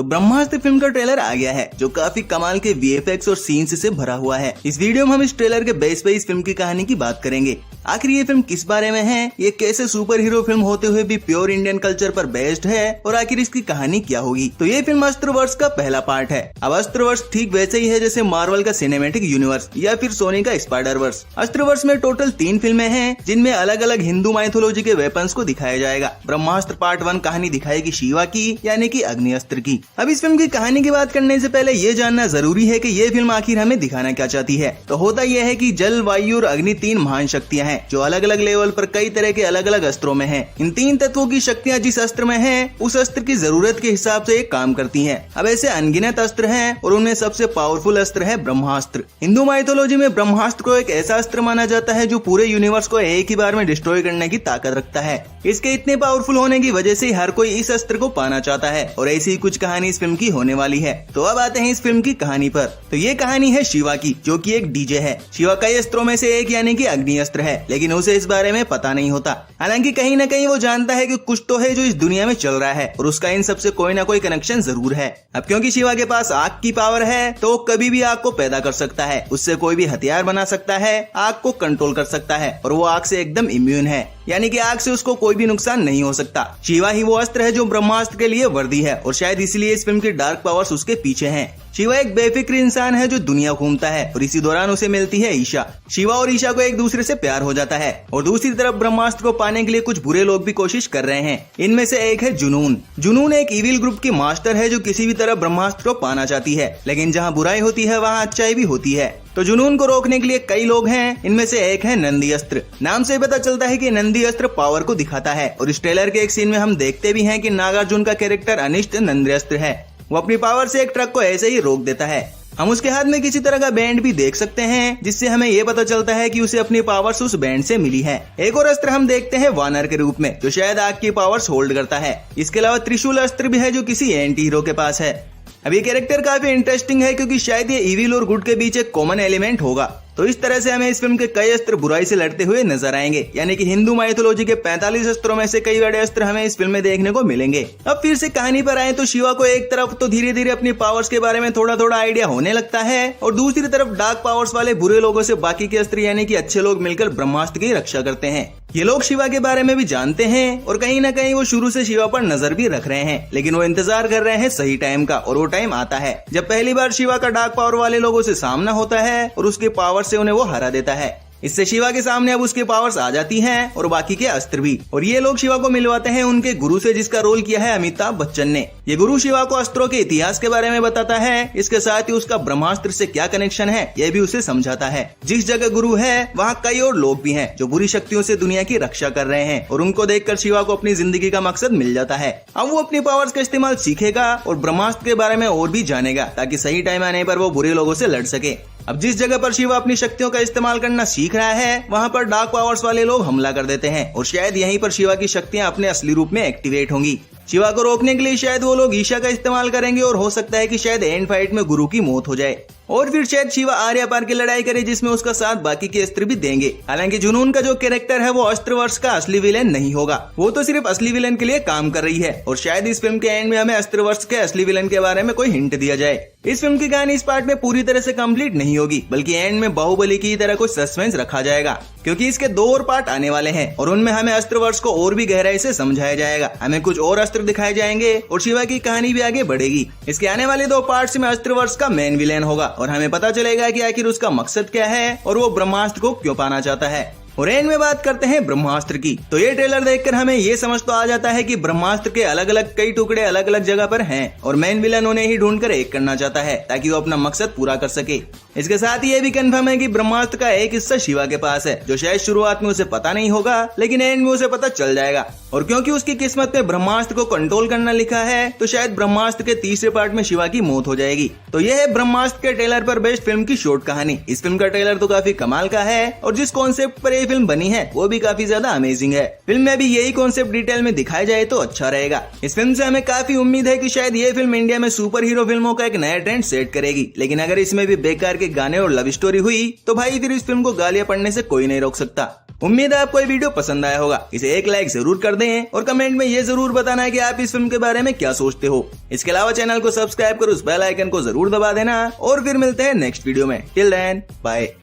तो ब्रह्मास्त्र फिल्म का ट्रेलर आ गया है जो काफी कमाल के वीएफएक्स और सीन्स से भरा हुआ है। इस वीडियो में हम इस ट्रेलर के बेस पे इस फिल्म की कहानी की बात करेंगे। आखिर ये फिल्म किस बारे में है, ये कैसे सुपर हीरो फिल्म होते हुए भी प्योर इंडियन कल्चर पर बेस्ड है और आखिर इसकी कहानी क्या होगी। तो ये फिल्म अस्त्रवर्ष का पहला पार्ट है। अब अस्त्रवर्ष ठीक वैसे ही है जैसे मार्वल का सिनेमैटिक यूनिवर्स या फिर सोनी का स्पाइडरवर्स। अस्त्रवर्ष में टोटल 3 फिल्में हैं जिनमें अलग अलग हिंदू माइथोलॉजी के वेपन्स को दिखाया जाएगा। ब्रह्मास्त्र पार्ट 1 कहानी दिखाएगी शिवा की यानी कि अग्नि अस्त्र की। अब इस फिल्म की कहानी की बात करने से पहले ये जानना जरूरी है कि ये फिल्म आखिर हमें दिखाना क्या चाहती है। तो होता यह है कि जल, वायु और अग्नि 3 महान शक्तियां हैं जो अलग अलग लेवल पर कई तरह के अलग अलग अस्त्रों में हैं। इन 3 तत्वों की शक्तियां जिस अस्त्र में हैं, उस अस्त्र की जरूरत के हिसाब से एक काम करती हैं। अब ऐसे अनगिनत अस्त्र हैं और उनमें सबसे पावरफुल अस्त्र है ब्रह्मास्त्र। हिंदू माइथोलॉजी में ब्रह्मास्त्र को एक ऐसा अस्त्र माना जाता है जो पूरे यूनिवर्स को एक ही बार में डिस्ट्रॉय करने की ताकत रखता है। इसके इतने पावरफुल होने की वजह से हर कोई इस अस्त्र को पाना चाहता है और ऐसी ही कुछ कहानी इस फिल्म की होने वाली है। तो अब आते हैं इस फिल्म की कहानी पर। तो ये कहानी है शिवा की, जो कि एक डीजे है। शिवा कई अस्त्रों में से एक यानी कि अग्नि अस्त्र है, लेकिन उसे इस बारे में पता नहीं होता। हालांकि कहीं न कहीं वो जानता है कि कुछ तो है जो इस दुनिया में चल रहा है और उसका इन सबसे कोई ना कोई कनेक्शन जरूर है। अब क्योंकि शिवा के पास आग की पावर है तो वो कभी भी आग को पैदा कर सकता है, उससे कोई भी हथियार बना सकता है, आग को कंट्रोल कर सकता है और वो आग से एकदम इम्यून है, यानी कि आग से उसको कोई भी नुकसान नहीं हो सकता। शिवा ही वो अस्त्र है जो ब्रह्मास्त्र के लिए वर्दी है और शायद इसलिए इस फिल्म की डार्क पावर्स उसके पीछे हैं। शिवा एक बेफिक्र इंसान है जो दुनिया घूमता है और इसी दौरान उसे मिलती है ईशा। शिवा और ईशा को एक दूसरे से प्यार हो जाता है और दूसरी तरफ ब्रह्मास्त्र को पाने के लिए कुछ बुरे लोग भी कोशिश कर रहे हैं। इनमें से एक है जुनून। जुनून एक इविल ग्रुप की मास्टर है जो किसी भी तरह ब्रह्मास्त्र को पाना चाहती है, लेकिन जहाँ बुराई होती है वहाँ अच्छाई भी होती है। तो जुनून को रोकने के लिए कई लोग हैं। इनमें से एक है नंदी अस्त्र। नाम से पता चलता है कि नंदी अस्त्र पावर को दिखाता है और इस ट्रेलर के एक सीन में हम देखते भी हैं कि नागार्जुन का कैरेक्टर अनिष्ट नंदी अस्त्र है। वो अपनी पावर से एक ट्रक को ऐसे ही रोक देता है। हम उसके हाथ में किसी तरह का बैंड भी देख सकते हैं जिससे हमें ये पता चलता है कि उसे अपनी पावर्स उस बैंड से मिली है। एक और अस्त्र हम देखते हैं वानर के रूप में, जो शायद आग की पावर्स होल्ड करता है। इसके अलावा त्रिशूल अस्त्र भी है जो किसी एंटी हीरो के पास है। अब ये कैरेक्टर काफी इंटरेस्टिंग है क्योंकि शायद ये इविल और गुड के बीच एक कॉमन एलिमेंट होगा। तो इस तरह से हमें इस फिल्म के कई अस्त्र बुराई से लड़ते हुए नजर आएंगे, यानी कि हिंदू माइथोलॉजी के 45 अस्त्रों में से कई बड़े अस्त्र हमें इस फिल्म में देखने को मिलेंगे। अब फिर से कहानी पर आए तो शिवा को एक तरफ तो धीरे धीरे अपनी पावर्स के बारे में थोड़ा थोड़ा आइडिया होने लगता है और दूसरी तरफ डार्क पावर्स वाले बुरे लोगों से बाकी के अस्त्र यानी कि अच्छे लोग मिलकर ब्रह्मास्त्र की रक्षा करते हैं। ये लोग शिवा के बारे में भी जानते हैं और कहीं न कहीं वो शुरू से शिवा पर नजर भी रख रहे हैं, लेकिन वो इंतजार कर रहे हैं सही टाइम का। और वो टाइम आता है जब पहली बार शिवा का डार्क पावर वाले लोगों से सामना होता है और उसके पावर से उन्हें वो हरा देता है। इससे शिवा के सामने अब उसके पावर्स आ जाती हैं और बाकी के अस्त्र भी। और ये लोग शिवा को मिलवाते हैं उनके गुरु से, जिसका रोल किया है अमिताभ बच्चन ने। ये गुरु शिवा को अस्त्रों के इतिहास के बारे में बताता है। इसके साथ ही उसका ब्रह्मास्त्र से क्या कनेक्शन है यह भी उसे समझाता है। जिस जगह गुरु है वहाँ कई और लोग भी हैं जो बुरी शक्तियों से दुनिया की रक्षा कर रहे हैं और उनको देखकर शिवा को अपनी जिंदगी का मकसद मिल जाता है। अब वो अपनी पावर्स का इस्तेमाल सीखेगा और ब्रह्मास्त्र के बारे में और भी जानेगा ताकि सही टाइम आने पर वो बुरे लोगों से लड़ सके। अब जिस जगह पर शिवा अपनी शक्तियों का इस्तेमाल करना सीख रहा है वहाँ पर डार्क पावर्स वाले लोग हमला कर देते हैं और शायद यहीं पर शिवा की शक्तियाँ अपने असली रूप में एक्टिवेट होंगी। शिवा को रोकने के लिए शायद वो लोग ईशा का इस्तेमाल करेंगे और हो सकता है कि शायद एंड फाइट में गुरु की मौत हो जाए और फिर शायद शिवा आर्या पार की लड़ाई करे जिसमें उसका साथ बाकी के अस्त्र भी देंगे। हालांकि जुनून का जो कैरेक्टर है वो अस्त्रवर्ष का असली विलेन नहीं होगा, वो तो सिर्फ असली विलेन के लिए काम कर रही है और शायद इस फिल्म के एंड में हमें अस्त्रवर्ष के असली विलेन के बारे में कोई हिंट दिया जाए। इस फिल्म की कहानी इस पार्ट में पूरी तरह से कंप्लीट नहीं होगी, बल्कि एंड में बाहुबली की तरह कुछ सस्पेंस रखा जाएगा क्योंकि इसके 2 और पार्ट आने वाले हैं और उनमें हमें अस्त्रवर्ष को और भी गहराई से समझाया जाएगा। हमें कुछ और अस्त्र दिखाए जाएंगे और शिवा की कहानी भी आगे बढ़ेगी। इसके आने वाले 2 पार्ट्स में अस्त्रवर्ष का मेन विलेन होगा और हमें पता चलेगा कि आखिर उसका मकसद क्या है और वो ब्रह्मास्त्र को क्यों पाना चाहता है। और एंड में बात करते हैं ब्रह्मास्त्र की। तो ये ट्रेलर देखकर हमें ये समझ तो आ जाता है कि ब्रह्मास्त्र के अलग अलग कई टुकड़े अलग अलग जगह पर हैं और मेन विलन उन्हें ही ढूंढकर एक करना चाहता है ताकि वो अपना मकसद पूरा कर सके। इसके साथ ही ये भी कंफर्म है कि ब्रह्मास्त्र का एक हिस्सा शिवा के पास है जो शायद शुरुआत में उसे पता नहीं होगा, लेकिन एंड में उसे पता चल जाएगा। और क्योंकि उसकी किस्मत में ब्रह्मास्त्र को कंट्रोल करना लिखा है तो शायद ब्रह्मास्त्र के तीसरे पार्ट में शिवा की मौत हो जाएगी। तो यह है ब्रह्मास्त्र के ट्रेलर पर बेस्ड फिल्म की शॉर्ट कहानी। इस फिल्म का ट्रेलर तो काफी कमाल का है और जिस कॉन्सेप्ट पर यह फिल्म बनी है वो भी काफी ज्यादा अमेजिंग है। फिल्म में भी यही कॉन्सेप्ट डिटेल में दिखाया जाए तो अच्छा रहेगा। इस फिल्म से हमें काफी उम्मीद है कि शायद ये फिल्म इंडिया में सुपर हीरो फिल्मों का एक नया ट्रेंड सेट करेगी, लेकिन अगर इसमें भी बेकार के गाने और लव स्टोरी हुई तो भाई फिर इस फिल्म को गालियां पड़ने से कोई नहीं रोक सकता। उम्मीद है आपको ये वीडियो पसंद आया होगा। इसे एक लाइक जरूर कर दें और कमेंट में ये जरूर बताना है कि आप इस फिल्म के बारे में क्या सोचते हो। इसके अलावा चैनल को सब्सक्राइब कर उस बेल आइकन को जरूर दबा देना और फिर मिलते हैं नेक्स्ट वीडियो में। Till then bye.